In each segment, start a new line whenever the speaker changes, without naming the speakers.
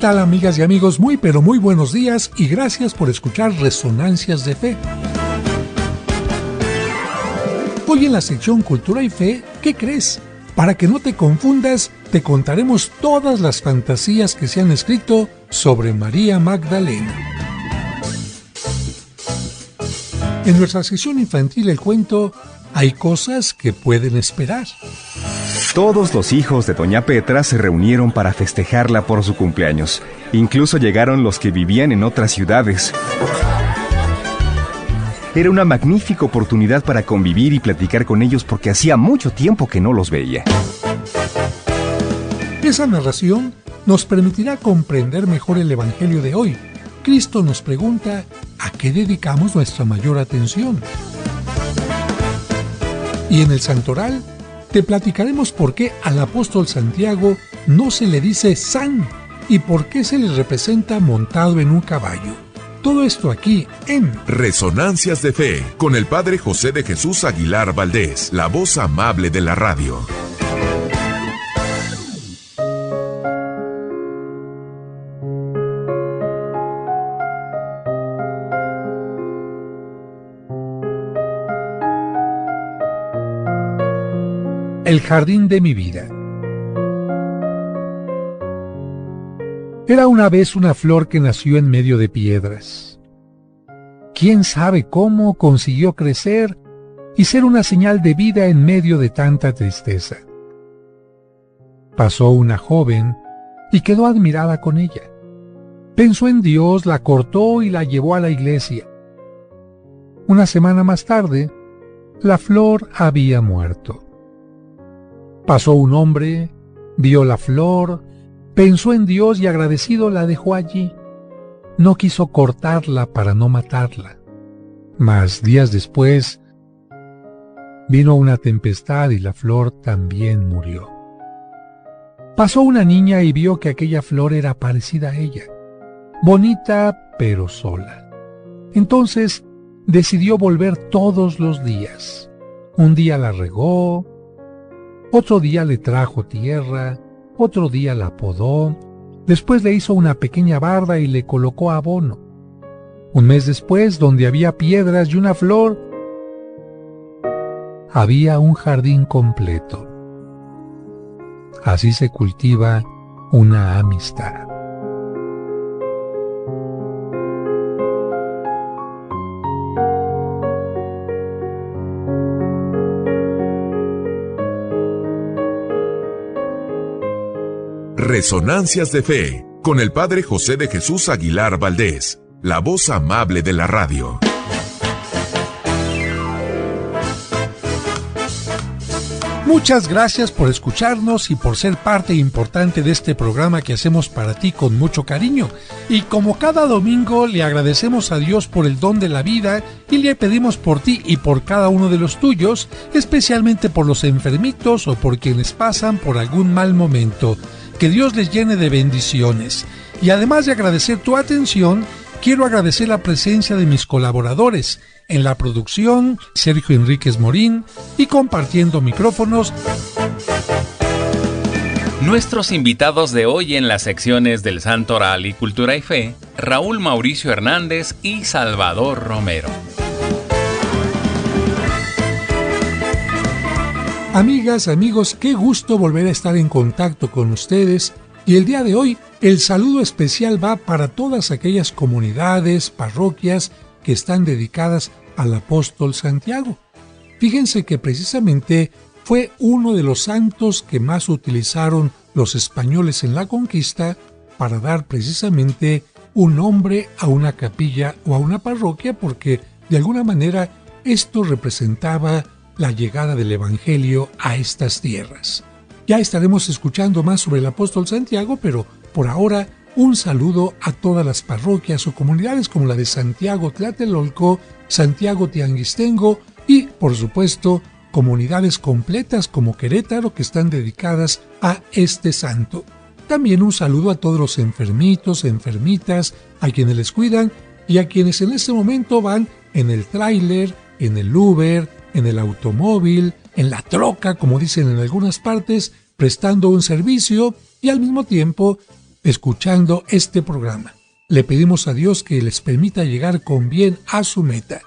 tal, amigas y amigos? Muy pero muy buenos días y gracias por escuchar Resonancias de Fe. Hoy en la sección Cultura y Fe, ¿qué crees? Para que no te confundas, te contaremos todas las fantasías que se han escrito sobre María Magdalena. En nuestra sección infantil El Cuento, hay cosas que pueden esperar.
Todos los hijos de Doña Petra se reunieron para festejarla por su cumpleaños. Incluso llegaron los que vivían en otras ciudades. Era una magnífica oportunidad para convivir y platicar con ellos porque hacía mucho tiempo que no los veía.
Esa narración nos permitirá comprender mejor el Evangelio de hoy. Cristo nos pregunta ¿a qué dedicamos nuestra mayor atención? Y en el Santoral te platicaremos por qué al apóstol Santiago no se le dice San y por qué se le representa montado en un caballo. Todo esto aquí en
Resonancias de Fe, con el Padre José de Jesús Aguilar Valdés, la voz amable de la radio.
El jardín de mi vida. Era una vez una flor que nació en medio de piedras. ¿Quién sabe cómo consiguió crecer y ser una señal de vida en medio de tanta tristeza? Pasó una joven y quedó admirada con ella. Pensó en Dios, la cortó y la llevó a la iglesia. Una semana más tarde, la flor había muerto. Pasó un hombre, vio la flor, pensó en Dios y agradecido la dejó allí. No quiso cortarla para no matarla. Mas días después vino una tempestad y la flor también murió. Pasó una niña y vio que aquella flor era parecida a ella, bonita pero sola. Entonces decidió volver todos los días. Un día la regó, otro día le trajo tierra, otro día la podó, después le hizo una pequeña barda y le colocó abono. Un mes después, donde había piedras y una flor, había un jardín completo. Así se cultiva una amistad.
Resonancias de Fe, con el Padre José de Jesús Aguilar Valdés, la voz amable de la radio.
Muchas gracias por escucharnos y por ser parte importante de este programa que hacemos para ti con mucho cariño. Y como cada domingo le agradecemos a Dios por el don de la vida y le pedimos por ti y por cada uno de los tuyos, especialmente por los enfermitos o por quienes pasan por algún mal momento. Que Dios les llene de bendiciones. Y además de agradecer tu atención, quiero agradecer la presencia de mis colaboradores en la producción, Sergio Enríquez Morín, y compartiendo micrófonos,
nuestros invitados de hoy en las secciones del Santoral y Cultura y Fe, Raúl Mauricio Hernández y Salvador Romero.
Amigas, amigos, qué gusto volver a estar en contacto con ustedes. Y el día de hoy, el saludo especial va para todas aquellas comunidades, parroquias que están dedicadas al apóstol Santiago. Fíjense que precisamente fue uno de los santos que más utilizaron los españoles en la conquista para dar precisamente un nombre a una capilla o a una parroquia, porque de alguna manera esto representaba la llegada del Evangelio a estas tierras. Ya estaremos escuchando más sobre el apóstol Santiago, pero por ahora un saludo a todas las parroquias o comunidades como la de Santiago Tlatelolco, Santiago Tianguistengo y, por supuesto, comunidades completas como Querétaro que están dedicadas a este santo. También un saludo a todos los enfermitos, enfermitas, a quienes les cuidan y a quienes en este momento van en el tráiler, en el Uber, en el automóvil, en la troca, como dicen en algunas partes, prestando un servicio y al mismo tiempo escuchando este programa. Le pedimos a Dios que les permita llegar con bien a su meta.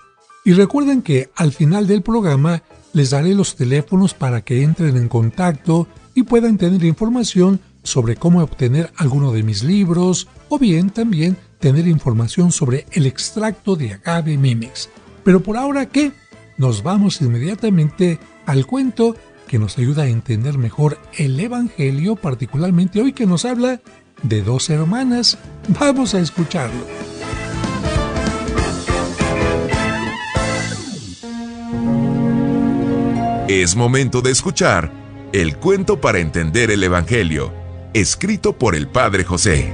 Y recuerden que al final del programa les daré los teléfonos para que entren en contacto y puedan tener información sobre cómo obtener alguno de mis libros o bien también tener información sobre el extracto de Agave Mimex. Pero por ahora, ¿qué? Nos vamos inmediatamente al cuento que nos ayuda a entender mejor el Evangelio, particularmente hoy que nos habla de dos hermanas. Vamos a escucharlo.
Es momento de escuchar el cuento para entender el Evangelio, escrito por el Padre José.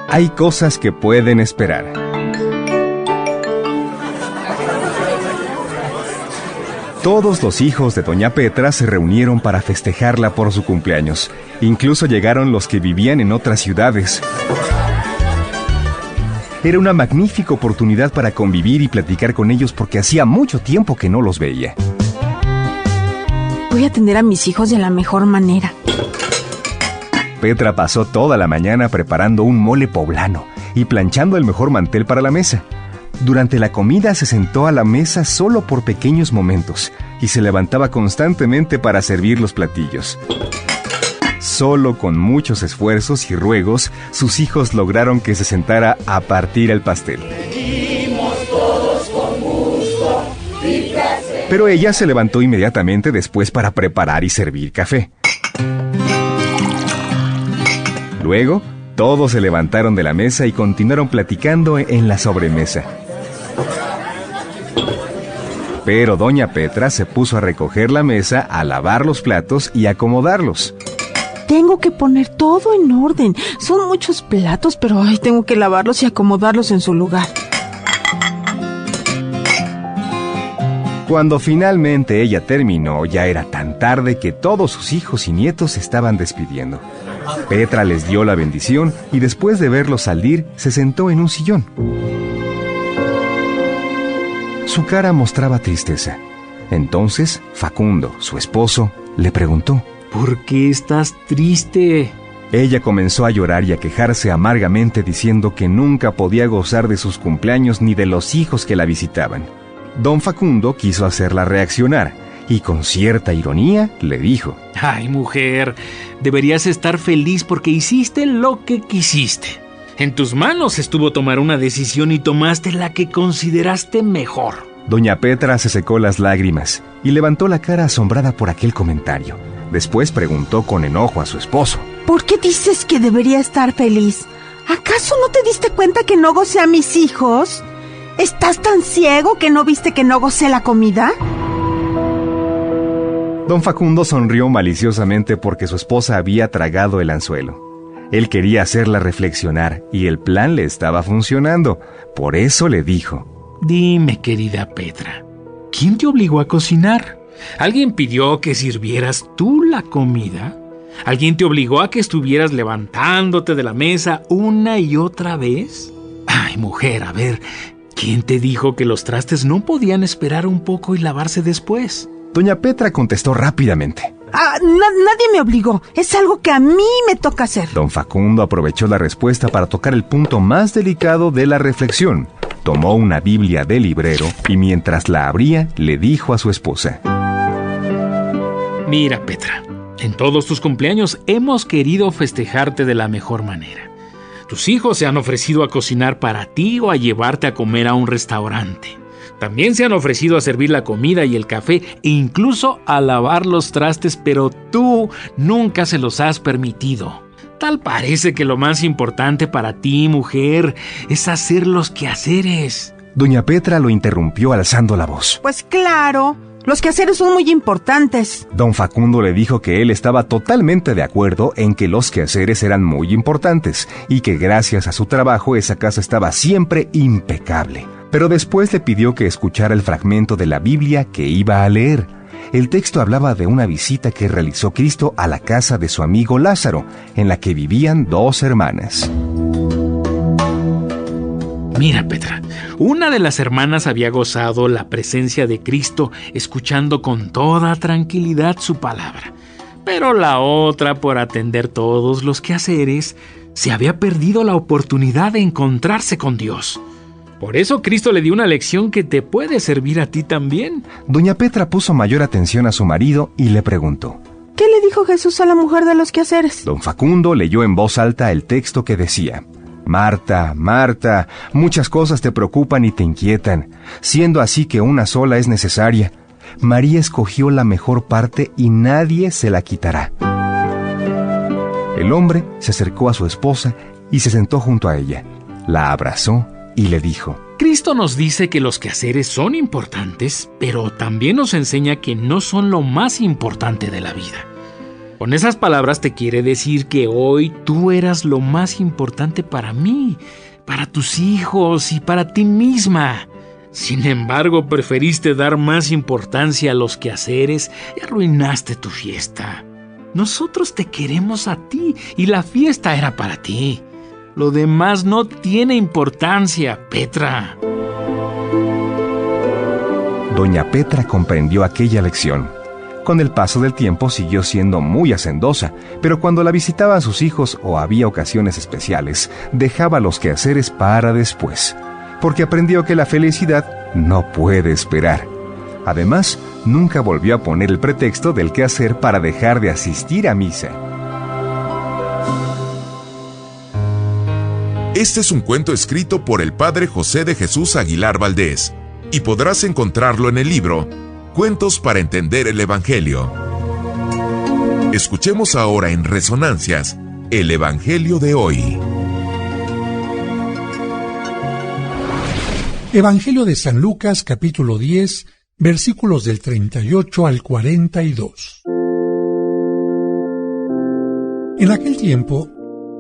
Hay cosas que pueden esperar. Todos los hijos de Doña Petra se reunieron para festejarla por su cumpleaños. Incluso llegaron los que vivían en otras ciudades. Era una magnífica oportunidad para convivir y platicar con ellos porque hacía mucho tiempo que no los veía.
Voy a atender a mis hijos de la mejor manera.
Petra pasó toda la mañana preparando un mole poblano y planchando el mejor mantel para la mesa. Durante la comida se sentó a la mesa solo por pequeños momentos y se levantaba constantemente para servir los platillos. Solo con muchos esfuerzos y ruegos, sus hijos lograron que se sentara a partir el pastel. Pero ella se levantó inmediatamente después para preparar y servir café. Luego, todos se levantaron de la mesa y continuaron platicando en la sobremesa. Pero Doña Petra se puso a recoger la mesa, a lavar los platos y acomodarlos.
Tengo que poner todo en orden. Son muchos platos, pero tengo que lavarlos y acomodarlos en su lugar.
Cuando finalmente ella terminó, ya era tan tarde que todos sus hijos y nietos se estaban despidiendo. Petra les dio la bendición y después de verlos salir, se sentó en un sillón. Su cara mostraba tristeza. Entonces, Facundo, su esposo, le preguntó:
¿por qué estás triste?
Ella comenzó a llorar y a quejarse amargamente diciendo que nunca podía gozar de sus cumpleaños ni de los hijos que la visitaban. Don Facundo quiso hacerla reaccionar y con cierta ironía le dijo:
Ay, mujer, deberías estar feliz porque hiciste lo que quisiste. En tus manos estuvo tomar una decisión y tomaste la que consideraste mejor.
Doña Petra se secó las lágrimas y levantó la cara asombrada por aquel comentario. Después preguntó con enojo a su esposo:
¿por qué dices que debería estar feliz? ¿Acaso no te diste cuenta que no gocé a mis hijos? ¿Estás tan ciego que no viste que no gocé la comida?
Don Facundo sonrió maliciosamente porque su esposa había tragado el anzuelo. Él quería hacerla reflexionar y el plan le estaba funcionando. Por eso le dijo:
dime, querida Petra, ¿quién te obligó a cocinar? ¿Alguien pidió que sirvieras tú la comida? ¿Alguien te obligó a que estuvieras levantándote de la mesa una y otra vez? Ay, mujer, a ver, ¿quién te dijo que los trastes no podían esperar un poco y lavarse después?
Doña Petra contestó rápidamente:
nadie me obligó. Es algo que a mí me toca hacer.
Don Facundo aprovechó la respuesta para tocar el punto más delicado de la reflexión. Tomó una Biblia del librero y mientras la abría, le dijo a su esposa:
mira, Petra, en todos tus cumpleaños hemos querido festejarte de la mejor manera. Tus hijos se han ofrecido a cocinar para ti o a llevarte a comer a un restaurante. También se han ofrecido a servir la comida y el café e incluso a lavar los trastes, pero tú nunca se los has permitido. Tal parece que lo más importante para ti, mujer, es hacer los quehaceres.
Doña Petra lo interrumpió alzando la voz:
pues claro, los quehaceres son muy importantes.
Don Facundo le dijo que él estaba totalmente de acuerdo en que los quehaceres eran muy importantes y que gracias a su trabajo esa casa estaba siempre impecable. Pero después le pidió que escuchara el fragmento de la Biblia que iba a leer. El texto hablaba de una visita que realizó Cristo a la casa de su amigo Lázaro, en la que vivían dos hermanas.
Mira, Petra, una de las hermanas había gozado la presencia de Cristo escuchando con toda tranquilidad su palabra. Pero la otra, por atender todos los quehaceres, se había perdido la oportunidad de encontrarse con Dios. Por eso Cristo le dio una lección que te puede servir a ti también.
Doña Petra puso mayor atención a su marido y le preguntó:
¿Qué le dijo Jesús a la mujer de los quehaceres?
Don Facundo leyó en voz alta el texto que decía: Marta, Marta, muchas cosas te preocupan y te inquietan, siendo así que una sola es necesaria. María escogió la mejor parte y nadie se la quitará. El hombre se acercó a su esposa y se sentó junto a ella. La abrazó y le dijo:
Cristo nos dice que los quehaceres son importantes, pero también nos enseña que no son lo más importante de la vida. Con esas palabras te quiere decir que hoy tú eras lo más importante para mí, para tus hijos y para ti misma. Sin embargo, preferiste dar más importancia a los quehaceres y arruinaste tu fiesta. Nosotros te queremos a ti y la fiesta era para ti. Lo demás no tiene importancia, Petra.
Doña Petra comprendió aquella lección. Con el paso del tiempo siguió siendo muy hacendosa, pero cuando la visitaban sus hijos o había ocasiones especiales, dejaba los quehaceres para después, porque aprendió que la felicidad no puede esperar. Además, nunca volvió a poner el pretexto del quehacer para dejar de asistir a misa.
Este es un cuento escrito por el padre José de Jesús Aguilar Valdés y podrás encontrarlo en el libro Cuentos para entender el Evangelio. Escuchemos ahora en Resonancias el Evangelio de hoy.
Evangelio de San Lucas, capítulo 10, versículos del 38 al 42. En aquel tiempo,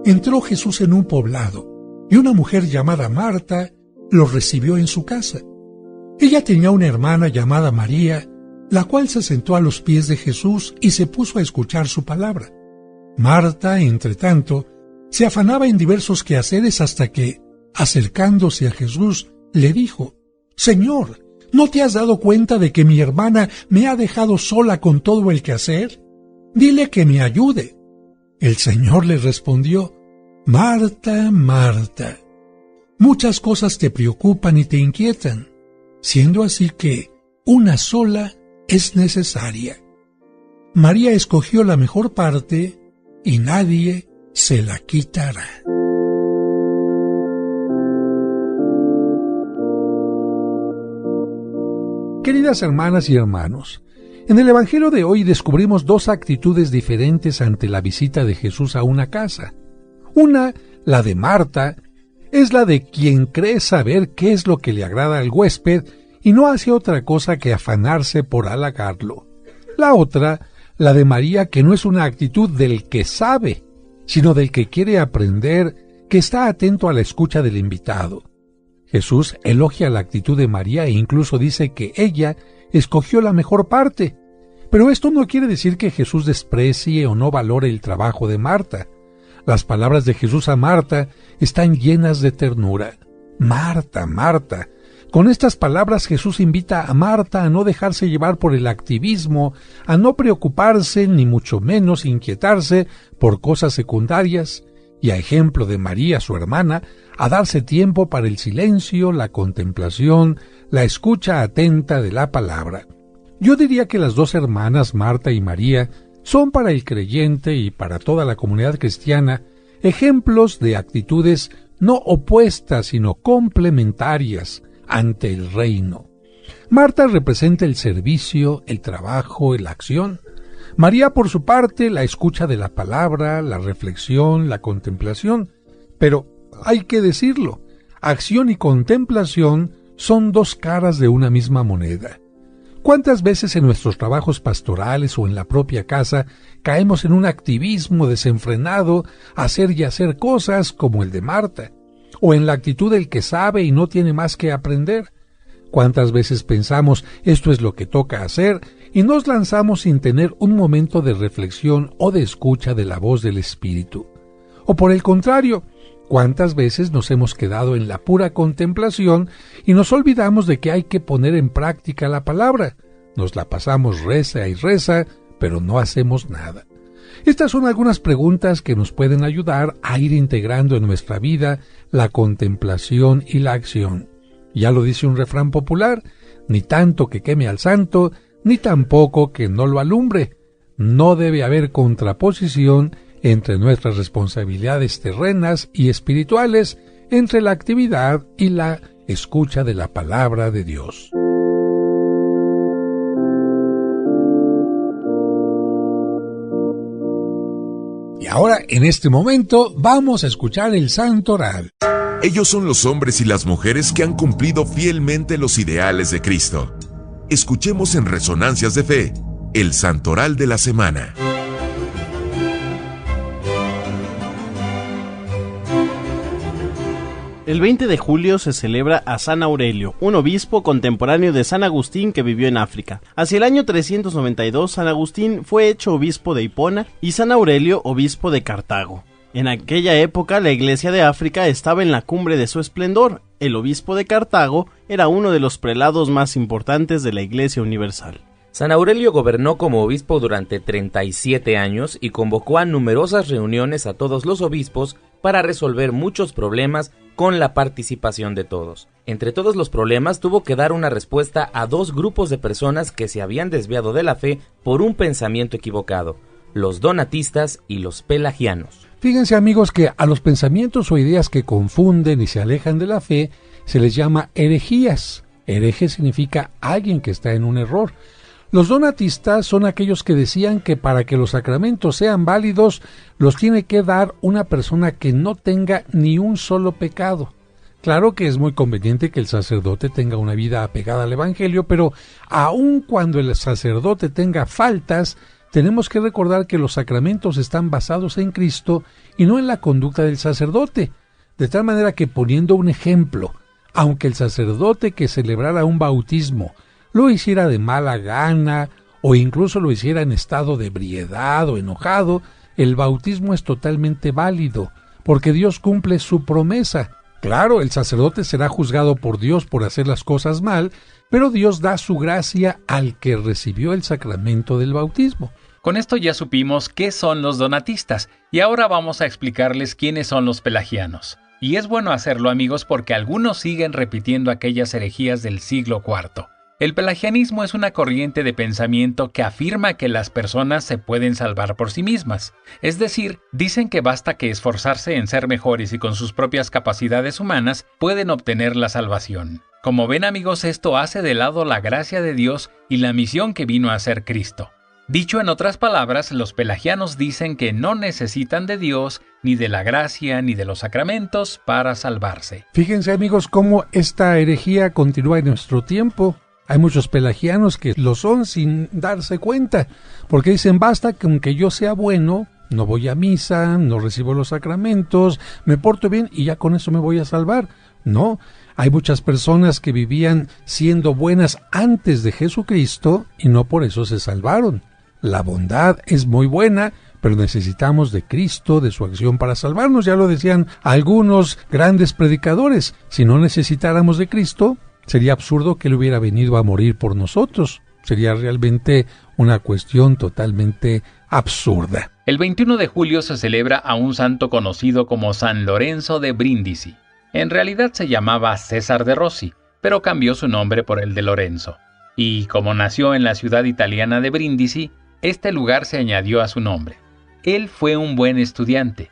entró Jesús en un poblado, y una mujer llamada Marta lo recibió en su casa. Ella tenía una hermana llamada María, la cual se sentó a los pies de Jesús y se puso a escuchar su palabra. Marta, entre tanto, se afanaba en diversos quehaceres hasta que, acercándose a Jesús, le dijo: «Señor, ¿no te has dado cuenta de que mi hermana me ha dejado sola con todo el quehacer? Dile que me ayude». El Señor le respondió: «Marta, Marta, muchas cosas te preocupan y te inquietan, siendo así que una sola es necesaria. María escogió la mejor parte y nadie se la quitará». Queridas hermanas y hermanos, en el Evangelio de hoy descubrimos dos actitudes diferentes ante la visita de Jesús a una casa. Una, la de Marta, es la de quien cree saber qué es lo que le agrada al huésped y no hace otra cosa que afanarse por halagarlo. La otra, la de María, que no es una actitud del que sabe, sino del que quiere aprender, que está atento a la escucha del invitado. Jesús elogia la actitud de María e incluso dice que ella escogió la mejor parte. Pero esto no quiere decir que Jesús desprecie o no valore el trabajo de Marta. Las palabras de Jesús a Marta están llenas de ternura. Marta, Marta. Con estas palabras Jesús invita a Marta a no dejarse llevar por el activismo, a no preocuparse ni mucho menos inquietarse por cosas secundarias, y a ejemplo de María, su hermana, a darse tiempo para el silencio, la contemplación, la escucha atenta de la palabra. Yo diría que las dos hermanas, Marta y María, son para el creyente y para toda la comunidad cristiana ejemplos de actitudes no opuestas sino complementarias ante el reino. Marta representa el servicio, el trabajo, la acción. María, por su parte, la escucha de la palabra, la reflexión, la contemplación. Pero hay que decirlo, acción y contemplación son dos caras de una misma moneda. ¿Cuántas veces en nuestros trabajos pastorales o en la propia casa caemos en un activismo desenfrenado, hacer y hacer cosas como el de Marta? ¿O en la actitud del que sabe y no tiene más que aprender? ¿Cuántas veces pensamos esto es lo que toca hacer y nos lanzamos sin tener un momento de reflexión o de escucha de la voz del Espíritu? O por el contrario, ¿Cuántas veces nos hemos quedado en la pura contemplación y nos olvidamos de que hay que poner en práctica la palabra? Nos la pasamos reza y reza, pero no hacemos nada. Estas son algunas preguntas que nos pueden ayudar a ir integrando en nuestra vida la contemplación y la acción. Ya lo dice un refrán popular: ni tanto que queme al santo, ni tampoco que no lo alumbre. No debe haber contraposición entre nuestras responsabilidades terrenas y espirituales, entre la actividad y la escucha de la palabra de Dios. Y ahora, en este momento, vamos a escuchar el Santo Oral.
Ellos son los hombres y las mujeres que han cumplido fielmente los ideales de Cristo. Escuchemos en Resonancias de Fe, el Santo Oral de la semana.
El 20 de julio se celebra a San Aurelio, un obispo contemporáneo de San Agustín que vivió en África. Hacia el año 392, San Agustín fue hecho obispo de Hipona y San Aurelio obispo de Cartago. En aquella época, la Iglesia de África estaba en la cumbre de su esplendor. El obispo de Cartago era uno de los prelados más importantes de la Iglesia universal.
San Aurelio gobernó como obispo durante 37 años y convocó a numerosas reuniones a todos los obispos para resolver muchos problemas con la participación de todos. Entre todos los problemas tuvo que dar una respuesta a dos grupos de personas que se habían desviado de la fe por un pensamiento equivocado: los donatistas y los pelagianos.
Fíjense, amigos, que a los pensamientos o ideas que confunden y se alejan de la fe se les llama herejías. Hereje significa alguien que está en un error. Los donatistas son aquellos que decían que para que los sacramentos sean válidos los tiene que dar una persona que no tenga ni un solo pecado. Claro que es muy conveniente que el sacerdote tenga una vida apegada al Evangelio, pero aun cuando el sacerdote tenga faltas, tenemos que recordar que los sacramentos están basados en Cristo y no en la conducta del sacerdote. De tal manera que, poniendo un ejemplo, aunque el sacerdote que celebrara un bautismo lo hiciera de mala gana o incluso lo hiciera en estado de ebriedad o enojado, el bautismo es totalmente válido, porque Dios cumple su promesa. Claro, el sacerdote será juzgado por Dios por hacer las cosas mal, pero Dios da su gracia al que recibió el sacramento del bautismo.
Con esto ya supimos qué son los donatistas, y ahora vamos a explicarles quiénes son los pelagianos. Y es bueno hacerlo, amigos, porque algunos siguen repitiendo aquellas herejías del siglo IV. El pelagianismo es una corriente de pensamiento que afirma que las personas se pueden salvar por sí mismas. Es decir, dicen que basta que esforzarse en ser mejores y con sus propias capacidades humanas pueden obtener la salvación. Como ven, amigos, esto hace de lado la gracia de Dios y la misión que vino a hacer Cristo. Dicho en otras palabras, los pelagianos dicen que no necesitan de Dios, ni de la gracia, ni de los sacramentos para salvarse.
Fíjense, amigos, cómo esta herejía continúa en nuestro tiempo. Hay muchos pelagianos que lo son sin darse cuenta, porque dicen, basta que aunque yo sea bueno, no voy a misa, no recibo los sacramentos, me porto bien y ya con eso me voy a salvar. No, hay muchas personas que vivían siendo buenas antes de Jesucristo y no por eso se salvaron. La bondad es muy buena, pero necesitamos de Cristo, de su acción para salvarnos. Ya lo decían algunos grandes predicadores. Si no necesitáramos de Cristo, sería absurdo que Él hubiera venido a morir por nosotros. Sería realmente una cuestión totalmente absurda.
El 21 de julio se celebra a un santo conocido como San Lorenzo de Brindisi. En realidad se llamaba César de Rossi, pero cambió su nombre por el de Lorenzo. Y como nació en la ciudad italiana de Brindisi, este lugar se añadió a su nombre. Él fue un buen estudiante.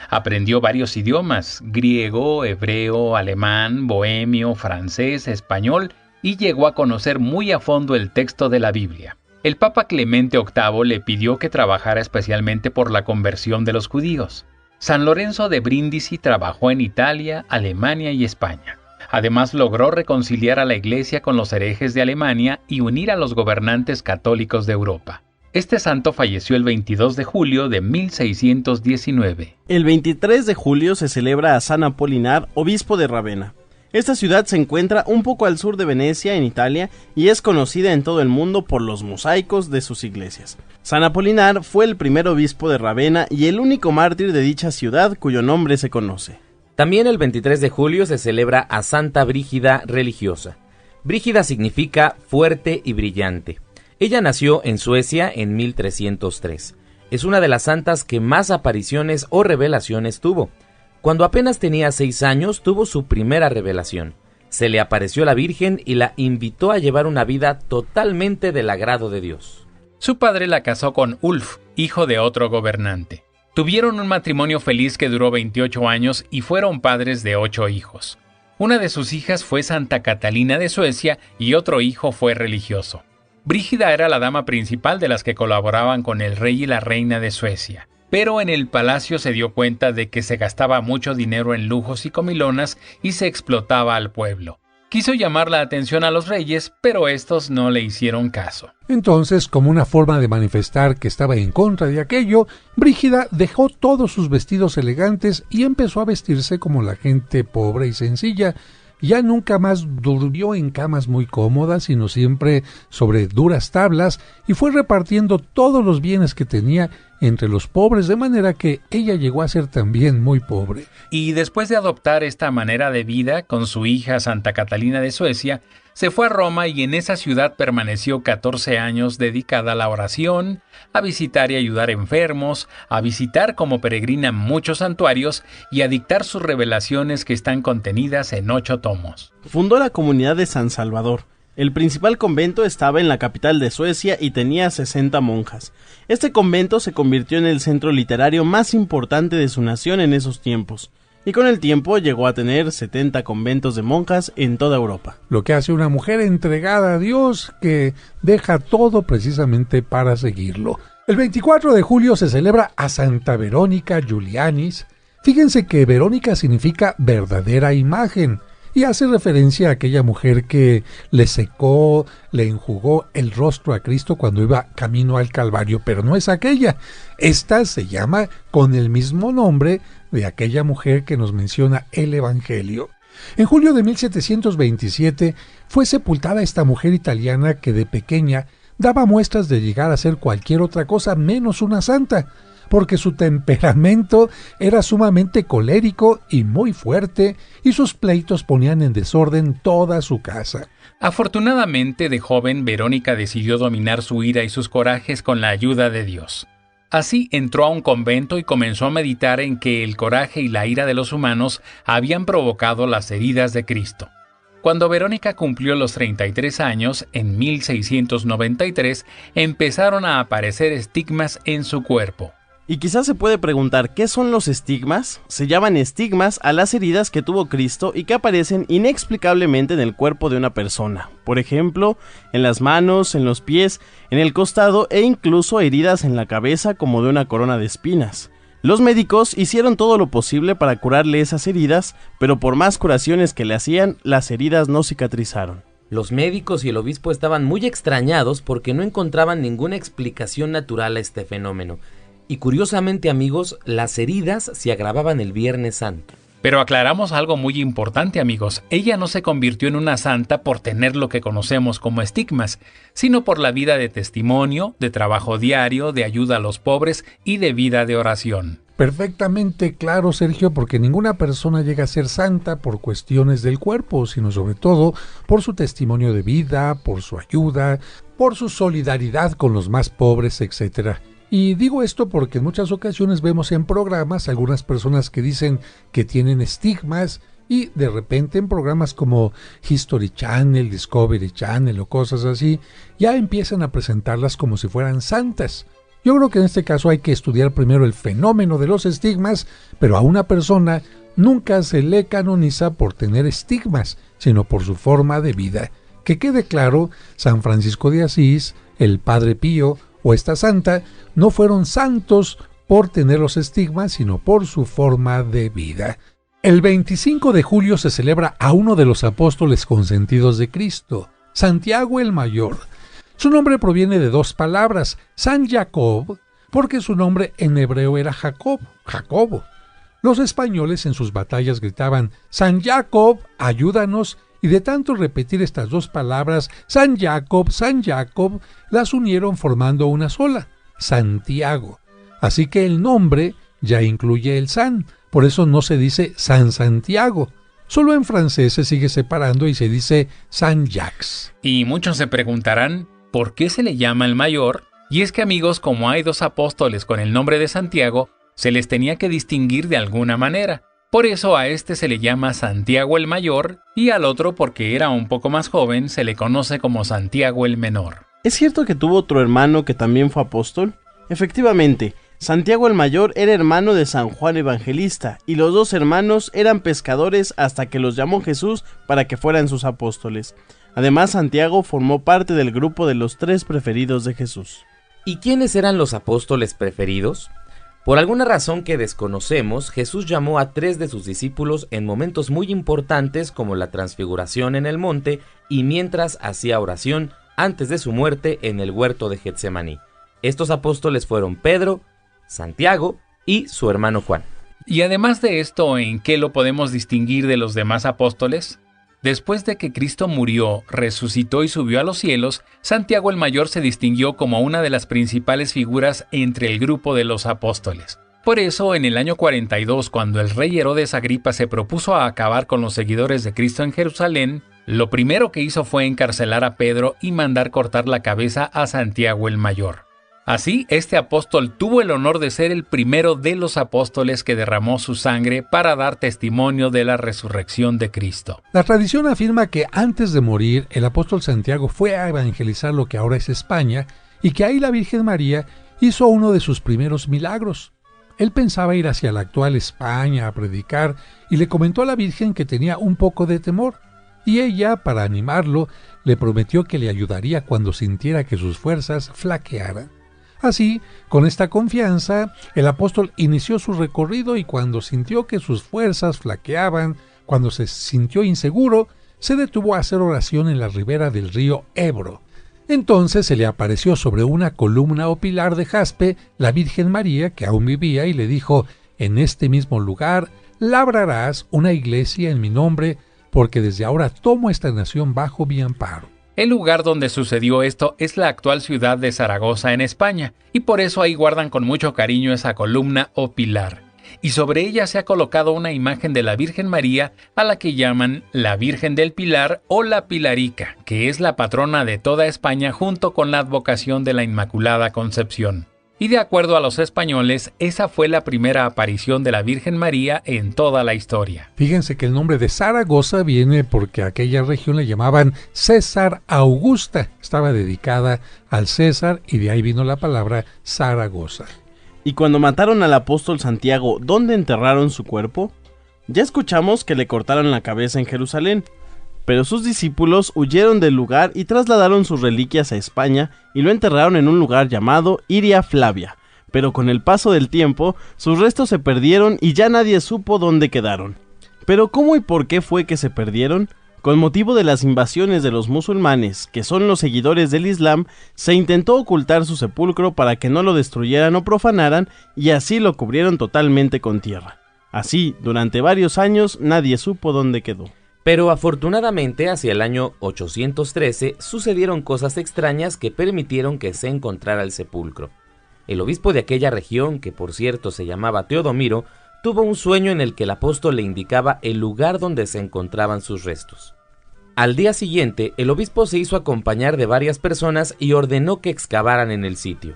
Aprendió varios idiomas: griego, hebreo, alemán, bohemio, francés, español, y llegó a conocer muy a fondo el texto de la Biblia. El Papa Clemente VIII le pidió que trabajara especialmente por la conversión de los judíos. San Lorenzo de Brindisi trabajó en Italia, Alemania y España. Además, logró reconciliar a la Iglesia con los herejes de Alemania y unir a los gobernantes católicos de Europa. Este santo falleció el 22 de julio de 1619.
El 23 de julio se celebra a San Apolinar, obispo de Ravenna. Esta ciudad se encuentra un poco al sur de Venecia, en Italia, y es conocida en todo el mundo por los mosaicos de sus iglesias. San Apolinar fue el primer obispo de Ravenna y el único mártir de dicha ciudad cuyo nombre se conoce.
También el 23 de julio se celebra a Santa Brígida religiosa. Brígida significa fuerte y brillante. Ella nació en Suecia en 1303. Es una de las santas que más apariciones o revelaciones tuvo. Cuando apenas tenía 6 años tuvo su primera revelación. Se le apareció la Virgen y la invitó a llevar una vida totalmente del agrado de Dios.
Su padre la casó con Ulf, hijo de otro gobernante. Tuvieron un matrimonio feliz que duró 28 años y fueron padres de 8 hijos. Una de sus hijas fue Santa Catalina de Suecia y otro hijo fue religioso. Brígida era la dama principal de las que colaboraban con el rey y la reina de Suecia. Pero en el palacio se dio cuenta de que se gastaba mucho dinero en lujos y comilonas y se explotaba al pueblo. Quiso llamar la atención a los reyes, pero estos no le hicieron caso.
Entonces, como una forma de manifestar que estaba en contra de aquello, Brígida dejó todos sus vestidos elegantes y empezó a vestirse como la gente pobre y sencilla. Ya nunca más durmió en camas muy cómodas, sino siempre sobre duras tablas, y fue repartiendo todos los bienes que tenía entre los pobres, de manera que ella llegó a ser también muy pobre.
Y después de adoptar esta manera de vida con su hija Santa Catalina de Suecia, se fue a Roma y en esa ciudad permaneció 14 años dedicada a la oración, a visitar y ayudar enfermos, a visitar como peregrina muchos santuarios y a dictar sus revelaciones que están contenidas en 8 tomos.
Fundó la comunidad de San Salvador. El principal convento estaba en la capital de Suecia y tenía 60 monjas. Este convento se convirtió en el centro literario más importante de su nación en esos tiempos, y con el tiempo llegó a tener 70 conventos de monjas en toda Europa.
Lo que hace una mujer entregada a Dios que deja todo precisamente para seguirlo. El 24 de julio se celebra a Santa Verónica Giulianis. Fíjense que Verónica significa verdadera imagen, y hace referencia a aquella mujer que le secó, le enjugó el rostro a Cristo cuando iba camino al Calvario, pero no es aquella. Esta se llama con el mismo nombre de aquella mujer que nos menciona el Evangelio. En julio de 1727 fue sepultada esta mujer italiana que de pequeña daba muestras de llegar a ser cualquier otra cosa menos una santa, porque su temperamento era sumamente colérico y muy fuerte, y sus pleitos ponían en desorden toda su casa.
Afortunadamente, de joven, Verónica decidió dominar su ira y sus corajes con la ayuda de Dios. Así entró a un convento y comenzó a meditar en que el coraje y la ira de los humanos habían provocado las heridas de Cristo. Cuando Verónica cumplió los 33 años, en 1693, empezaron a aparecer estigmas en su cuerpo.
Y quizás se puede preguntar, ¿qué son los estigmas? Se llaman estigmas a las heridas que tuvo Cristo y que aparecen inexplicablemente en el cuerpo de una persona. Por ejemplo, en las manos, en los pies, en el costado e incluso heridas en la cabeza como de una corona de espinas. Los médicos hicieron todo lo posible para curarle esas heridas, pero por más curaciones que le hacían, las heridas no cicatrizaron.
Los médicos y el obispo estaban muy extrañados porque no encontraban ninguna explicación natural a este fenómeno. Y curiosamente, amigos, las heridas se agravaban el Viernes Santo.
Pero aclaramos algo muy importante, amigos. Ella no se convirtió en una santa por tener lo que conocemos como estigmas, sino por la vida de testimonio, de trabajo diario, de ayuda a los pobres y de vida de oración.
Perfectamente claro, Sergio, porque ninguna persona llega a ser santa por cuestiones del cuerpo, sino sobre todo por su testimonio de vida, por su ayuda, por su solidaridad con los más pobres, etcétera. Y digo esto porque en muchas ocasiones vemos en programas algunas personas que dicen que tienen estigmas y de repente en programas como History Channel, Discovery Channel o cosas así, ya empiezan a presentarlas como si fueran santas. Yo creo que en este caso hay que estudiar primero el fenómeno de los estigmas, pero a una persona nunca se le canoniza por tener estigmas, sino por su forma de vida. Que quede claro, San Francisco de Asís, el Padre Pío o esta santa no fueron santos por tener los estigmas, sino por su forma de vida. El 25 de julio se celebra a uno de los apóstoles consentidos de Cristo, Santiago el Mayor. Su nombre proviene de 2 palabras, San Jacob, porque su nombre en hebreo era Jacobo. Los españoles en sus batallas gritaban, San Jacob, ayúdanos, y de tanto repetir estas 2 palabras, San Jacob, las unieron formando una sola, Santiago. Así que el nombre ya incluye el San, por eso no se dice San Santiago. Solo en francés se sigue separando y se dice Saint-Jacques.
Y muchos se preguntarán, ¿por qué se le llama el mayor? Y es que, amigos, como hay dos apóstoles con el nombre de Santiago, se les tenía que distinguir de alguna manera. Por eso a este se le llama Santiago el Mayor y al otro, porque era un poco más joven, se le conoce como Santiago el Menor.
¿Es cierto que tuvo otro hermano que también fue apóstol? Efectivamente, Santiago el Mayor era hermano de San Juan Evangelista, y los dos hermanos eran pescadores hasta que los llamó Jesús para que fueran sus apóstoles. Además, Santiago formó parte del grupo de los 3 preferidos de Jesús.
¿Y quiénes eran los apóstoles preferidos? Por alguna razón que desconocemos, Jesús llamó a 3 de sus discípulos en momentos muy importantes como la transfiguración en el monte y mientras hacía oración antes de su muerte en el huerto de Getsemaní. Estos apóstoles fueron Pedro, Santiago y su hermano Juan.
Y además de esto, ¿en qué lo podemos distinguir de los demás apóstoles? Después de que Cristo murió, resucitó y subió a los cielos, Santiago el Mayor se distinguió como una de las principales figuras entre el grupo de los apóstoles. Por eso, en el año 42, cuando el rey Herodes Agripa se propuso a acabar con los seguidores de Cristo en Jerusalén, lo primero que hizo fue encarcelar a Pedro y mandar cortar la cabeza a Santiago el Mayor. Así, este apóstol tuvo el honor de ser el primero de los apóstoles que derramó su sangre para dar testimonio de la resurrección de Cristo.
La tradición afirma que antes de morir, el apóstol Santiago fue a evangelizar lo que ahora es España y que ahí la Virgen María hizo uno de sus primeros milagros. Él pensaba ir hacia la actual España a predicar y le comentó a la Virgen que tenía un poco de temor, y ella, para animarlo, le prometió que le ayudaría cuando sintiera que sus fuerzas flaquearan. Así, con esta confianza, el apóstol inició su recorrido y cuando sintió que sus fuerzas flaqueaban, cuando se sintió inseguro, se detuvo a hacer oración en la ribera del río Ebro. Entonces se le apareció sobre una columna o pilar de jaspe la Virgen María, que aún vivía, y le dijo: «En este mismo lugar labrarás una iglesia en mi nombre, porque desde ahora tomo esta nación bajo mi amparo».
El lugar donde sucedió esto es la actual ciudad de Zaragoza, en España, y por eso ahí guardan con mucho cariño esa columna o pilar. Y sobre ella se ha colocado una imagen de la Virgen María, a la que llaman la Virgen del Pilar o la Pilarica, que es la patrona de toda España junto con la advocación de la Inmaculada Concepción. Y de acuerdo a los españoles, esa fue la primera aparición de la Virgen María en toda la historia.
Fíjense que el nombre de Zaragoza viene porque a aquella región le llamaban César Augusta. Estaba dedicada al César y de ahí vino la palabra Zaragoza.
Y cuando mataron al apóstol Santiago, ¿dónde enterraron su cuerpo? Ya escuchamos que le cortaron la cabeza en Jerusalén, pero sus discípulos huyeron del lugar y trasladaron sus reliquias a España y lo enterraron en un lugar llamado Iria Flavia. Pero con el paso del tiempo, sus restos se perdieron y ya nadie supo dónde quedaron. ¿Pero cómo y por qué fue que se perdieron? Con motivo de las invasiones de los musulmanes, que son los seguidores del Islam, se intentó ocultar su sepulcro para que no lo destruyeran o profanaran, y así lo cubrieron totalmente con tierra. Así, durante varios años, nadie supo dónde quedó.
Pero afortunadamente, hacia el año 813, sucedieron cosas extrañas que permitieron que se encontrara el sepulcro. El obispo de aquella región, que por cierto se llamaba Teodomiro, tuvo un sueño en el que el apóstol le indicaba el lugar donde se encontraban sus restos. Al día siguiente, el obispo se hizo acompañar de varias personas y ordenó que excavaran en el sitio.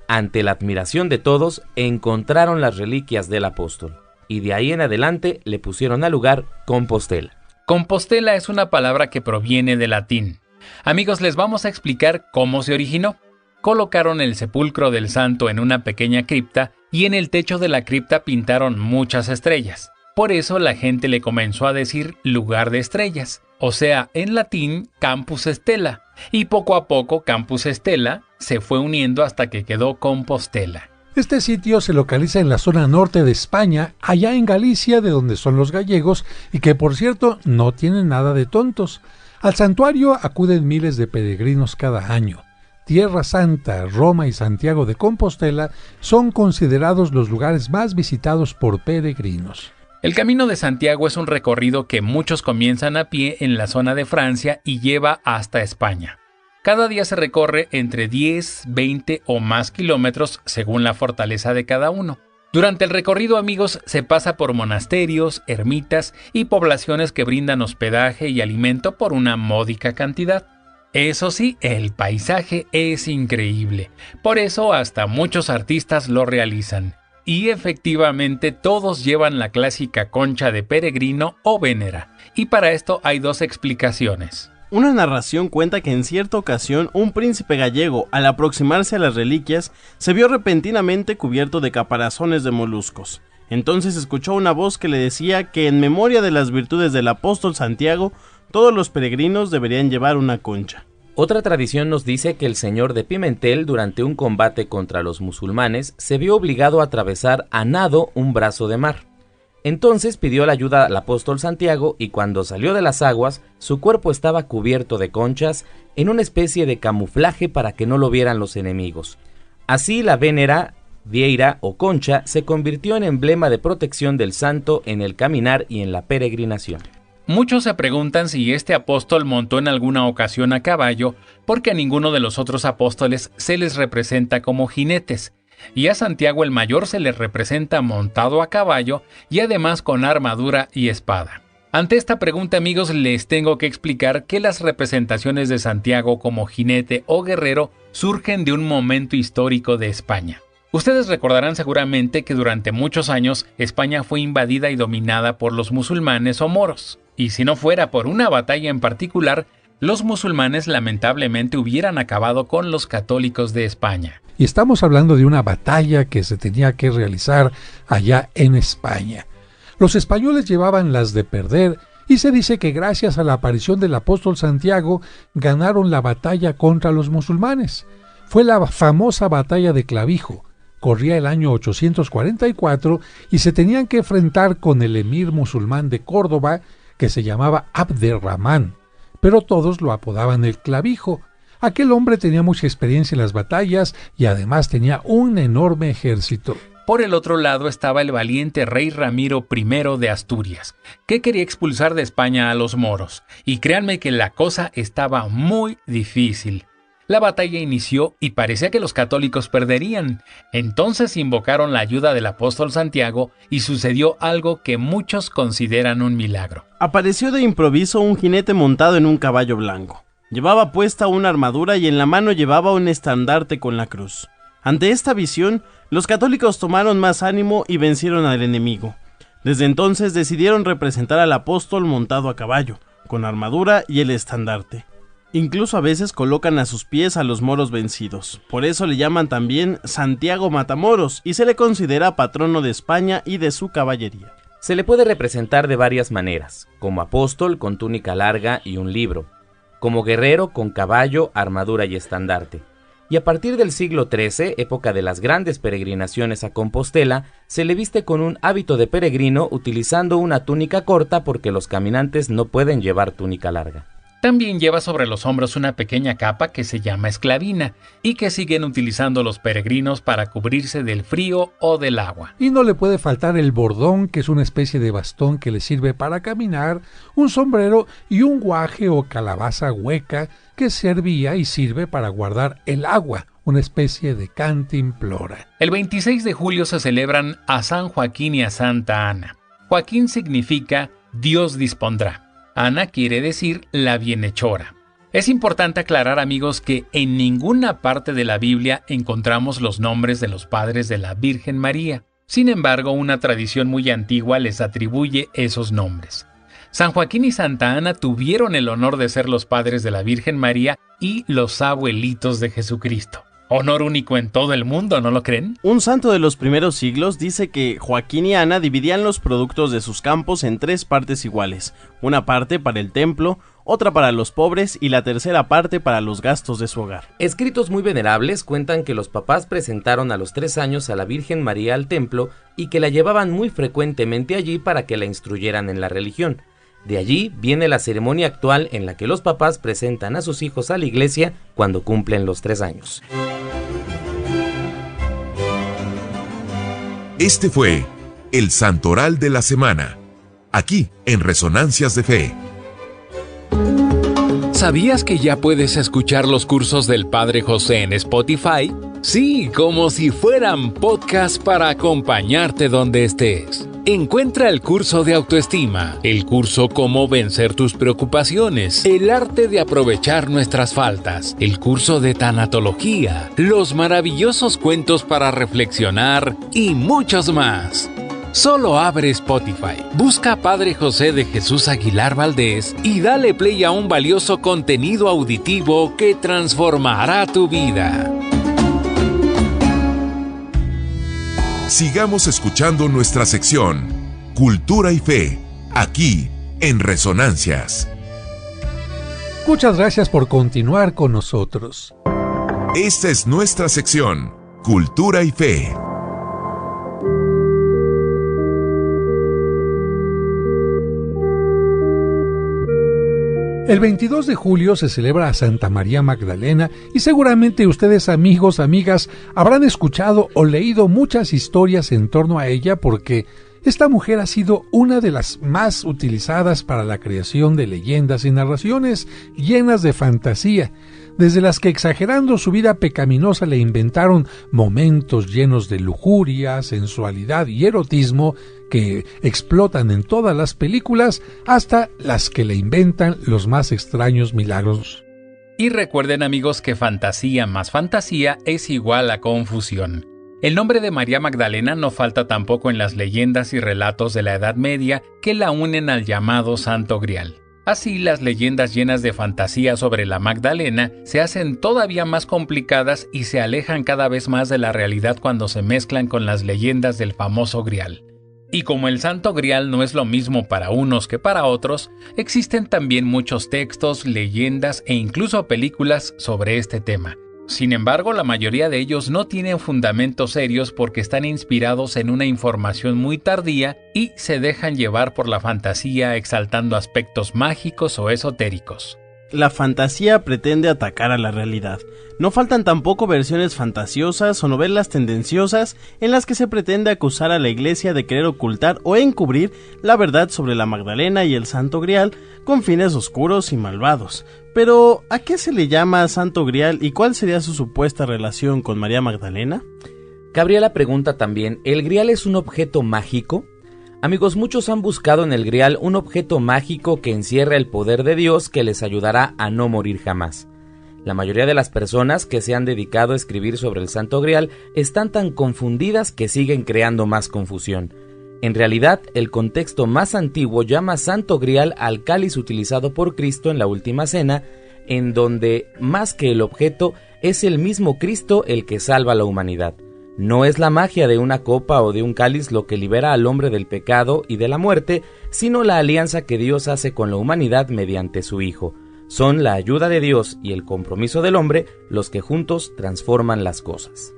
Ante la admiración de todos, encontraron las reliquias del apóstol, y de ahí en adelante le pusieron al lugar Compostela.
Compostela es una palabra que proviene del latín. Amigos, les vamos a explicar cómo se originó. Colocaron el sepulcro del santo en una pequeña cripta y en el techo de la cripta pintaron muchas estrellas. Por eso la gente le comenzó a decir lugar de estrellas, o sea, en latín Campus Stella, y poco a poco Campus Stella se fue uniendo hasta que quedó Compostela.
Este sitio se localiza en la zona norte de España, allá en Galicia, de donde son los gallegos, y que por cierto no tienen nada de tontos. Al santuario acuden miles de peregrinos cada año. Tierra Santa, Roma y Santiago de Compostela son considerados los lugares más visitados por peregrinos.
El Camino de Santiago es un recorrido que muchos comienzan a pie en la zona de Francia y lleva hasta España. Cada día se recorre entre 10, 20 o más kilómetros según la fortaleza de cada uno. Durante el recorrido, amigos, se pasa por monasterios, ermitas y poblaciones que brindan hospedaje y alimento por una módica cantidad. Eso sí, el paisaje es increíble, por eso hasta muchos artistas lo realizan. Y efectivamente todos llevan la clásica concha de peregrino o vénera, y para esto hay dos explicaciones.
Una narración cuenta que en cierta ocasión un príncipe gallego, al aproximarse a las reliquias, se vio repentinamente cubierto de caparazones de moluscos. Entonces escuchó una voz que le decía que en memoria de las virtudes del apóstol Santiago, todos los peregrinos deberían llevar una concha.
Otra tradición nos dice que el señor de Pimentel, durante un combate contra los musulmanes, se vio obligado a atravesar a nado un brazo de mar. Entonces pidió la ayuda al apóstol Santiago y cuando salió de las aguas, su cuerpo estaba cubierto de conchas en una especie de camuflaje para que no lo vieran los enemigos. Así la vénera, vieira o concha se convirtió en emblema de protección del santo en el caminar y en la peregrinación.
Muchos se preguntan si este apóstol montó en alguna ocasión a caballo, porque a ninguno de los otros apóstoles se les representa como jinetes, y a Santiago el Mayor se le representa montado a caballo y además con armadura y espada. Ante esta pregunta, amigos, les tengo que explicar que las representaciones de Santiago como jinete o guerrero surgen de un momento histórico de España. Ustedes recordarán seguramente que durante muchos años España fue invadida y dominada por los musulmanes o moros, y si no fuera por una batalla en particular, los musulmanes lamentablemente hubieran acabado con los católicos de España.
Y estamos hablando de una batalla que se tenía que realizar allá en España. Los españoles llevaban las de perder y se dice que gracias a la aparición del apóstol Santiago ganaron la batalla contra los musulmanes. Fue la famosa batalla de Clavijo. Corría el año 844 y se tenían que enfrentar con el emir musulmán de Córdoba que se llamaba Abderramán, pero todos lo apodaban el Clavijo. Aquel hombre tenía mucha experiencia en las batallas y además tenía un enorme ejército.
Por el otro lado estaba el valiente rey Ramiro I de Asturias, que quería expulsar de España a los moros, y créanme que la cosa estaba muy difícil. La batalla inició y parecía que los católicos perderían. Entonces invocaron la ayuda del apóstol Santiago y sucedió algo que muchos consideran un milagro.
Apareció de improviso un jinete montado en un caballo blanco. Llevaba puesta una armadura y en la mano llevaba un estandarte con la cruz. Ante esta visión, los católicos tomaron más ánimo y vencieron al enemigo. Desde entonces decidieron representar al apóstol montado a caballo, con armadura y el estandarte. Incluso a veces colocan a sus pies a los moros vencidos. Por eso le llaman también Santiago Matamoros y se le considera patrono de España y de su caballería.
Se le puede representar de varias maneras, como apóstol con túnica larga y un libro, como guerrero con caballo, armadura y estandarte. Y a partir del siglo XIII, época de las grandes peregrinaciones a Compostela, se le viste con un hábito de peregrino utilizando una túnica corta porque los caminantes no pueden llevar túnica larga.
También lleva sobre los hombros una pequeña capa que se llama esclavina y que siguen utilizando los peregrinos para cubrirse del frío o del agua.
Y no le puede faltar el bordón, que es una especie de bastón que le sirve para caminar, un sombrero y un guaje o calabaza hueca que servía y sirve para guardar el agua, una especie de cantimplora.
El 26 de julio se celebran a San Joaquín y a Santa Ana. Joaquín significa Dios dispondrá. Ana quiere decir la bienhechora. Es importante aclarar, amigos, que en ninguna parte de la Biblia encontramos los nombres de los padres de la Virgen María. Sin embargo, una tradición muy antigua les atribuye esos nombres. San Joaquín y Santa Ana tuvieron el honor de ser los padres de la Virgen María y los abuelitos de Jesucristo. Honor único en todo el mundo, ¿no lo creen?
Un santo de los primeros siglos dice que Joaquín y Ana dividían los productos de sus campos en 3 partes iguales, una parte para el templo, otra para los pobres y la tercera parte para los gastos de su hogar.
Escritos muy venerables cuentan que los papás presentaron a los 3 años a la Virgen María al templo y que la llevaban muy frecuentemente allí para que la instruyeran en la religión. De allí viene la ceremonia actual en la que los papás presentan a sus hijos a la iglesia cuando cumplen los 3 años.
Este fue el Santoral de la Semana, aquí en Resonancias de Fe.
¿Sabías que ya puedes escuchar los cursos del Padre José en Spotify?
Sí, como si fueran podcasts para acompañarte donde estés. Encuentra el curso de autoestima, el curso Cómo vencer tus preocupaciones, el arte de aprovechar nuestras faltas, el curso de tanatología, los maravillosos cuentos para reflexionar y muchos más. Solo abre Spotify, busca Padre José de Jesús Aguilar Valdés y dale play a un valioso contenido auditivo que transformará tu vida.
Sigamos escuchando nuestra sección Cultura y Fe, aquí en Resonancias.
Muchas gracias por continuar con nosotros.
Esta es nuestra sección Cultura y Fe.
El 22 de julio se celebra a Santa María Magdalena y seguramente ustedes, amigos, amigas, habrán escuchado o leído muchas historias en torno a ella porque esta mujer ha sido una de las más utilizadas para la creación de leyendas y narraciones llenas de fantasía, desde las que exagerando su vida pecaminosa le inventaron momentos llenos de lujuria, sensualidad y erotismo que explotan en todas las películas, hasta las que le inventan los más extraños milagros.
Y recuerden, amigos, que fantasía más fantasía es igual a confusión. El nombre de María Magdalena no falta tampoco en las leyendas y relatos de la Edad Media que la unen al llamado Santo Grial. Así, las leyendas llenas de fantasía sobre la Magdalena se hacen todavía más complicadas y se alejan cada vez más de la realidad cuando se mezclan con las leyendas del famoso Grial. Y como el Santo Grial no es lo mismo para unos que para otros, existen también muchos textos, leyendas e incluso películas sobre este tema. Sin embargo, la mayoría de ellos no tienen fundamentos serios porque están inspirados en una información muy tardía y se dejan llevar por la fantasía exaltando aspectos mágicos o esotéricos.
La fantasía pretende atacar a la realidad. No faltan tampoco versiones fantasiosas o novelas tendenciosas en las que se pretende acusar a la Iglesia de querer ocultar o encubrir la verdad sobre la Magdalena y el Santo Grial con fines oscuros y malvados. Pero, ¿a qué se le llama Santo Grial y cuál sería su supuesta relación con María Magdalena?
Gabriela pregunta también, ¿el Grial es un objeto mágico? Amigos, muchos han buscado en el Grial un objeto mágico que encierra el poder de Dios que les ayudará a no morir jamás. La mayoría de las personas que se han dedicado a escribir sobre el Santo Grial están tan confundidas que siguen creando más confusión. En realidad, el contexto más antiguo llama Santo Grial al cáliz utilizado por Cristo en la Última Cena, en donde, más que el objeto, es el mismo Cristo el que salva a la humanidad. No es la magia de una copa o de un cáliz lo que libera al hombre del pecado y de la muerte, sino la alianza que Dios hace con la humanidad mediante su Hijo. Son la ayuda de Dios y el compromiso del hombre los que juntos transforman las cosas.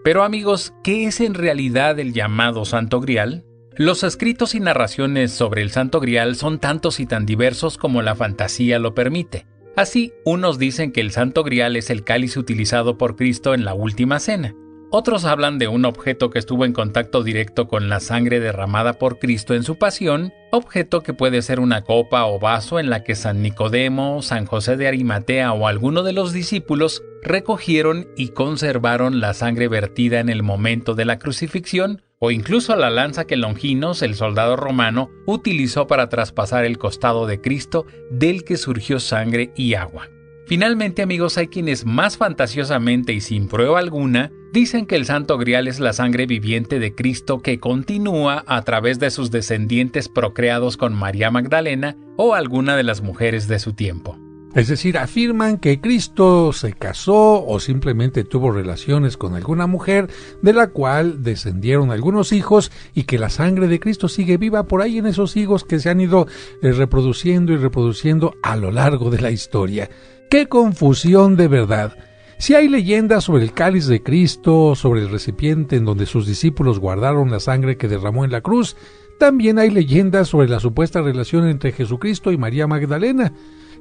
Pero amigos, ¿qué es en realidad el llamado Santo Grial? Los escritos y narraciones sobre el Santo Grial son tantos y tan diversos como la fantasía lo permite. Así, unos dicen que el Santo Grial es el cáliz utilizado por Cristo en la Última Cena. Otros hablan de un objeto que estuvo en contacto directo con la sangre derramada por Cristo en su pasión, objeto que puede ser una copa o vaso en la que San Nicodemo, San José de Arimatea o alguno de los discípulos recogieron y conservaron la sangre vertida en el momento de la crucifixión, o incluso la lanza que Longinos, el soldado romano, utilizó para traspasar el costado de Cristo, del que surgió sangre y agua. Finalmente, amigos, hay quienes más fantasiosamente y sin prueba alguna dicen que el Santo Grial es la sangre viviente de Cristo que continúa a través de sus descendientes procreados con María Magdalena o alguna de las mujeres de su tiempo.
Es decir, afirman que Cristo se casó o simplemente tuvo relaciones con alguna mujer de la cual descendieron algunos hijos y que la sangre de Cristo sigue viva por ahí en esos hijos que se han ido reproduciendo y reproduciendo a lo largo de la historia. ¡Qué confusión de verdad! Si hay leyendas sobre el cáliz de Cristo, sobre el recipiente en donde sus discípulos guardaron la sangre que derramó en la cruz, también hay leyendas sobre la supuesta relación entre Jesucristo y María Magdalena.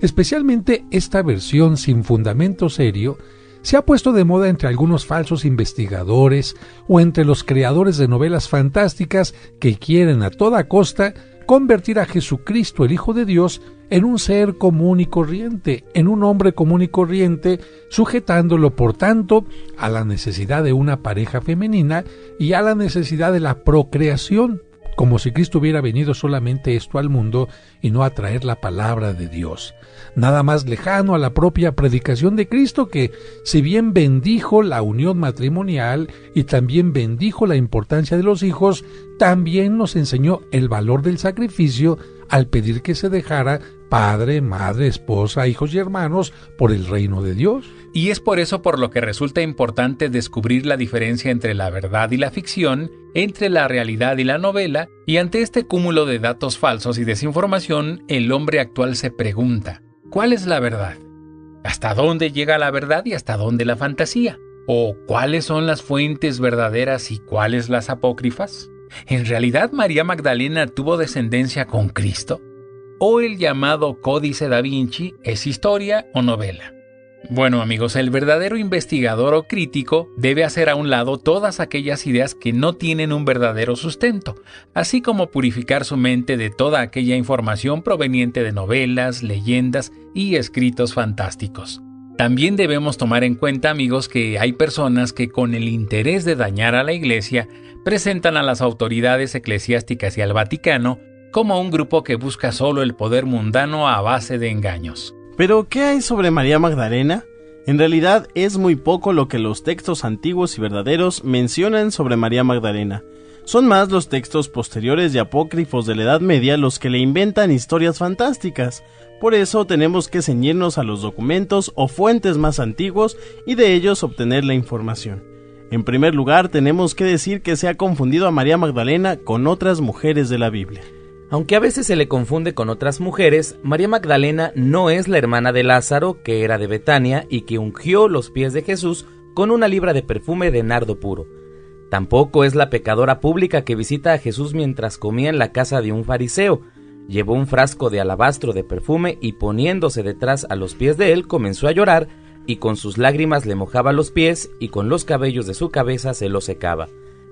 Especialmente esta versión sin fundamento serio se ha puesto de moda entre algunos falsos investigadores o entre los creadores de novelas fantásticas que quieren a toda costa convertir a Jesucristo, el Hijo de Dios, en un ser común y corriente, en un hombre común y corriente, sujetándolo, por tanto, a la necesidad de una pareja femenina y a la necesidad de la procreación, como si Cristo hubiera venido solamente esto al mundo y no a traer la palabra de Dios. Nada más lejano a la propia predicación de Cristo, que si bien bendijo la unión matrimonial y también bendijo la importancia de los hijos, también nos enseñó el valor del sacrificio al pedir que se dejara padre, madre, esposa, hijos y hermanos por el reino de Dios.
Y es por eso por lo que resulta importante descubrir la diferencia entre la verdad y la ficción, entre la realidad y la novela, y ante este cúmulo de datos falsos y desinformación, el hombre actual se pregunta, ¿cuál es la verdad? ¿Hasta dónde llega la verdad y hasta dónde la fantasía? ¿O cuáles son las fuentes verdaderas y cuáles las apócrifas? ¿En realidad María Magdalena tuvo descendencia con Cristo? ¿O el llamado Códice Da Vinci es historia o novela? Bueno amigos, el verdadero investigador o crítico debe hacer a un lado todas aquellas ideas que no tienen un verdadero sustento, así como purificar su mente de toda aquella información proveniente de novelas, leyendas y escritos fantásticos. También debemos tomar en cuenta, amigos, que hay personas que con el interés de dañar a la Iglesia presentan a las autoridades eclesiásticas y al Vaticano como un grupo que busca solo el poder mundano a base de engaños.
¿Pero qué hay sobre María Magdalena? En realidad es muy poco lo que los textos antiguos y verdaderos mencionan sobre María Magdalena. Son más los textos posteriores y apócrifos de la Edad Media los que le inventan historias fantásticas. Por eso tenemos que ceñirnos a los documentos o fuentes más antiguos y de ellos obtener la información. En primer lugar, tenemos que decir que se ha confundido a María Magdalena con otras mujeres de la Biblia.
Aunque a veces se le confunde con otras mujeres, María Magdalena no es la hermana de Lázaro, que era de Betania y que ungió los pies de Jesús con una libra de perfume de nardo puro. Tampoco es la pecadora pública que visita a Jesús mientras comía en la casa de un fariseo. Llevó un frasco de alabastro de perfume y poniéndose detrás a los pies de él comenzó a llorar y con sus lágrimas le mojaba los pies y con los cabellos de su cabeza se los secaba.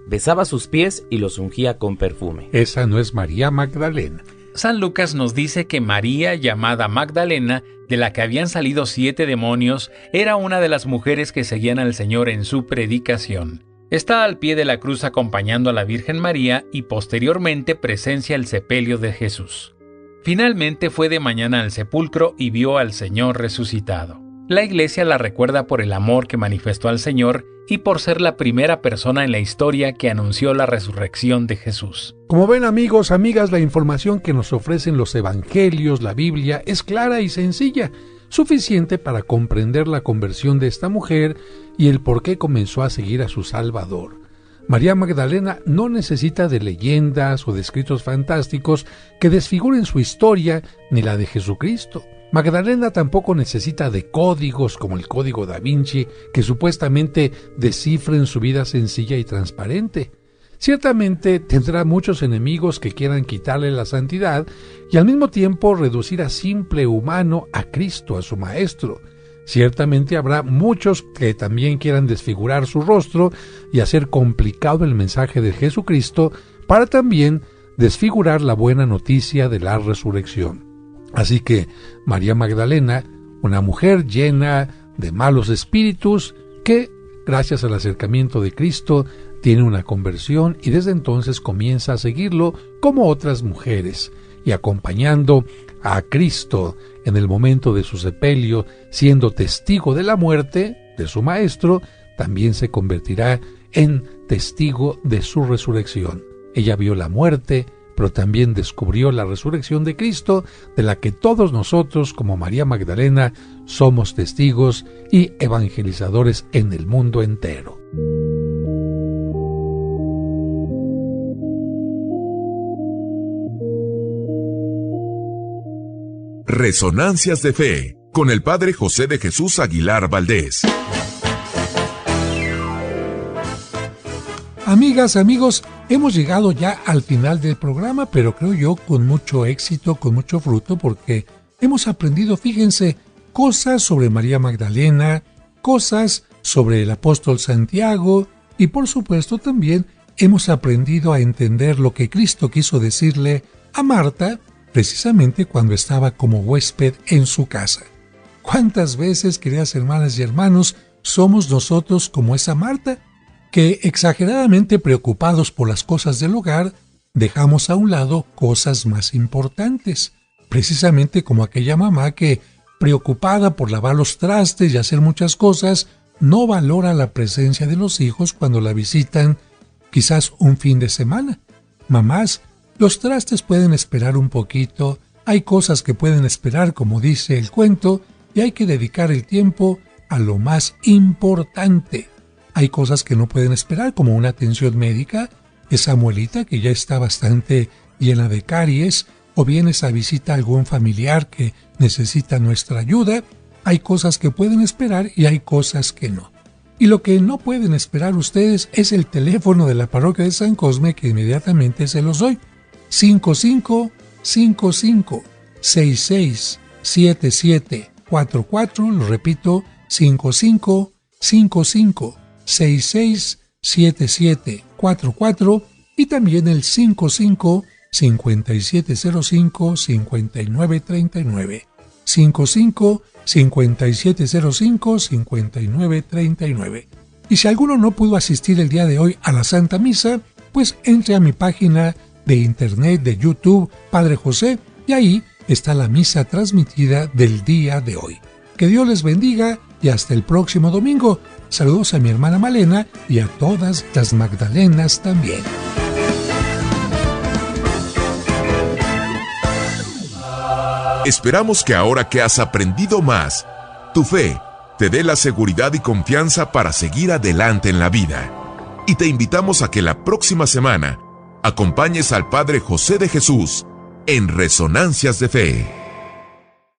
Besaba sus pies y los ungía con perfume.
Esa no es María Magdalena.
San Lucas nos dice que María, llamada Magdalena, de la que habían salido 7 demonios, era una de las mujeres que seguían al Señor en su predicación. Está al pie de la cruz acompañando a la Virgen María y posteriormente presencia el sepelio de Jesús. Finalmente fue de mañana al sepulcro y vio al Señor resucitado. La Iglesia la recuerda por el amor que manifestó al Señor y por ser la primera persona en la historia que anunció la resurrección de Jesús.
Como ven amigos, amigas, la información que nos ofrecen los evangelios, la Biblia, es clara y sencilla, suficiente para comprender la conversión de esta mujer y el por qué comenzó a seguir a su Salvador. María Magdalena no necesita de leyendas o de escritos fantásticos que desfiguren su historia ni la de Jesucristo. Magdalena tampoco necesita de códigos como el Código Da Vinci que supuestamente descifren su vida sencilla y transparente. Ciertamente tendrá muchos enemigos que quieran quitarle la santidad y al mismo tiempo reducir a simple humano a Cristo, a su Maestro. Ciertamente habrá muchos que también quieran desfigurar su rostro y hacer complicado el mensaje de Jesucristo para también desfigurar la buena noticia de la resurrección. Así que María Magdalena, una mujer llena de malos espíritus que, gracias al acercamiento de Cristo, tiene una conversión y desde entonces comienza a seguirlo como otras mujeres y acompañando a Cristo en el momento de su sepelio, siendo testigo de la muerte de su Maestro, también se convertirá en testigo de su resurrección. Ella vio la muerte, pero también descubrió la resurrección de Cristo, de la que todos nosotros, como María Magdalena, somos testigos y evangelizadores en el mundo entero.
Resonancias de Fe, con el Padre José de Jesús Aguilar Valdés.
Amigas, amigos, hemos llegado ya al final del programa, pero creo yo con mucho éxito, con mucho fruto, porque hemos aprendido, fíjense, cosas sobre María Magdalena, cosas sobre el apóstol Santiago y por supuesto también hemos aprendido a entender lo que Cristo quiso decirle a Marta precisamente cuando estaba como huésped en su casa. ¿Cuántas veces, queridas hermanas y hermanos, somos nosotros como esa Marta, que exageradamente preocupados por las cosas del hogar, dejamos a un lado cosas más importantes? Precisamente como aquella mamá que, preocupada por lavar los trastes y hacer muchas cosas, no valora la presencia de los hijos cuando la visitan quizás un fin de semana. Mamás, los trastes pueden esperar un poquito, hay cosas que pueden esperar, como dice el cuento, y hay que dedicar el tiempo a lo más importante. Hay cosas que no pueden esperar, como una atención médica, esa muelita que ya está bastante llena de caries, o bien esa visita a algún familiar que necesita nuestra ayuda. Hay cosas que pueden esperar y hay cosas que no. Y lo que no pueden esperar ustedes es el teléfono de la parroquia de San Cosme, que inmediatamente se los doy. 5555-667744, lo repito, 5555-667744, y también el 55-5705-5939. 55-5705-5939. Y si alguno no pudo asistir el día de hoy a la Santa Misa, pues entre a mi página de internet de YouTube, Padre José, y ahí está la misa transmitida del día de hoy. Que Dios les bendiga y hasta el próximo domingo. Saludos a mi hermana Malena y a todas las Magdalenas también.
Esperamos que ahora que has aprendido más, tu fe te dé la seguridad y confianza para seguir adelante en la vida. Y te invitamos a que la próxima semana acompañes al Padre José de Jesús en Resonancias de Fe.